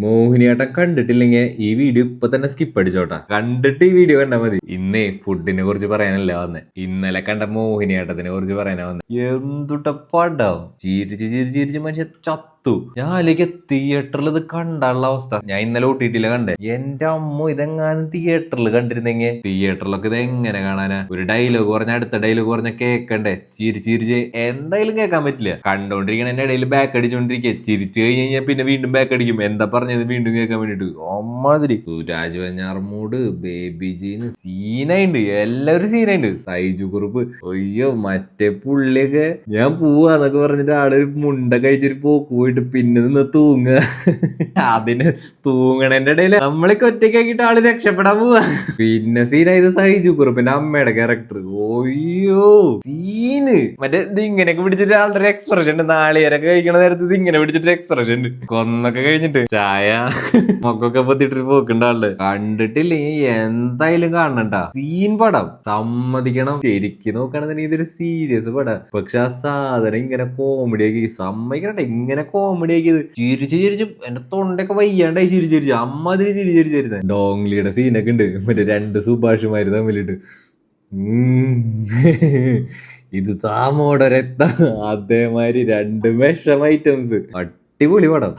മോഹിനിയാട്ടം കണ്ടിട്ടില്ലെങ്കിൽ ഈ വീഡിയോ ഇപ്പൊ തന്നെ സ്കിപ്പ് അടിച്ചോട്ടാ. കണ്ടിട്ട് ഈ വീഡിയോ കണ്ടാ മതി. ഇന്നേ ഫുഡിനെ കുറിച്ച് പറയാനല്ല വന്നെ, ഇന്നലെ കണ്ട മോഹിനിയാട്ടത്തിനെ കുറിച്ച് പറയാനാ വന്നെ. എന്തുട്ട പടം, ചിരിച്ച് ചിരിച്ച് ചിരിച്ച് മനുഷ്യ ചത്തു. ഞാൻ അതിലേക്ക് തിയേറ്ററിൽ ഇത് കണ്ടുള്ള അവസ്ഥ. ഞാൻ ഇന്നലെ OTT കണ്ടേ. എന്റെ അമ്മ, ഇതെങ്ങാനും തിയേറ്ററിൽ കണ്ടിരുന്നെങ്കിൽ. തിയേറ്ററിലൊക്കെ ഇത് എങ്ങനെ കാണാനാ? ഒരു ഡയലോഗ് പറഞ്ഞ അടുത്ത ഡയലോഗ് പറഞ്ഞ കേക്കണ്ടേ? ചിരിച്ച് ചിരിച്ച് എന്തായാലും കേൾക്കാൻ പറ്റില്ല. കണ്ടോണ്ടിരിക്കണ എന്റെ ഇടയിൽ ബാക്ക് അടിച്ചോണ്ടിരിക്കുക. ചിരിച്ചു കഴിഞ്ഞാൽ പിന്നെ വീണ്ടും ബാക്ക് അടിക്കും. എന്താ പറഞ്ഞത് വീണ്ടും കേൾക്കാൻ വേണ്ടിട്ട്. അമ്മാതിരി സുരാജ് വെഞ്ഞാറമൂട്, ബേബി ജീന് സീനായിണ്ട്. എല്ലാവരും സീനായിണ്ട്. സൈജു കുറുപ്പ്, അയ്യോ മറ്റേ പുള്ളിയൊക്കെ ഞാൻ പോവാന്നൊക്കെ പറഞ്ഞിട്ട് ആളൊരു മുണ്ട കഴിച്ചൊരു പോക്ക് പോയിട്ട് പിന്നെ നിന്ന് തൂങ്ങുക. അതിന് തൂങ്ങണന്റെ ഇടയില് നമ്മളൊക്കെ ഒറ്റയ്ക്കാക്കിട്ട് ആള് രക്ഷപ്പെടാൻ പോവാ. പിന്നെ സീനായത് സൈജു കുറുപ്പിന്റെ അമ്മയുടെ ക്യാരക്ടർ. ഓയ്യോ സീന്. മറ്റേ ഇത് ഇങ്ങനെയൊക്കെ പിടിച്ചിട്ട് ആളുടെ എക്സ്പ്രഷൻ ഉണ്ട്. നാളികേരൊക്കെ കഴിക്കണ നേരത്ത് ഇത് ഇങ്ങനെ പിടിച്ചിട്ട് എക്സ്പ്രഷൻ ഉണ്ട്. കൊന്നൊക്കെ കഴിഞ്ഞിട്ട് ചായ മൊക്കൊക്കെ പൊത്തിട്ട് പോക്കുണ്ട് ആളുടെ. കണ്ടിട്ടില്ലെങ്കിൽ എന്തായാലും കാണണ്ട. സീൻ പടം സമ്മതിക്കണം. ശരിക്കും നോക്കുകയാണെന്നുണ്ടെങ്കിൽ ഇതൊരു സീരിയസ് പടം. പക്ഷെ ആ സാധനം ഇങ്ങനെ കോമഡി ആക്കി സമ്മതിക്കട്ടെ. ഇങ്ങനെ കോമഡി ആക്കിയത് ചിരിച്ച് ചിരിച്ച് എന്റെ തൊണ്ടൊക്കെ വയ്യാണ്ടായി ചിരിച്ച് ചിരിച്ച് അമ്മാതിരി ചിരിച്ചിരിച്ചിരുന്നത്. ഡോങ്ലിയുടെ സീനൊക്കെ ഉണ്ട്, മറ്റേ രണ്ട് സുഭാഷുമാര് തമ്മിലിട്ട്. ഇത് താമോടെ രക്തം, അതേമാതിരി രണ്ട് വിഷം ഐറ്റംസ്. അടിപൊളി പടം.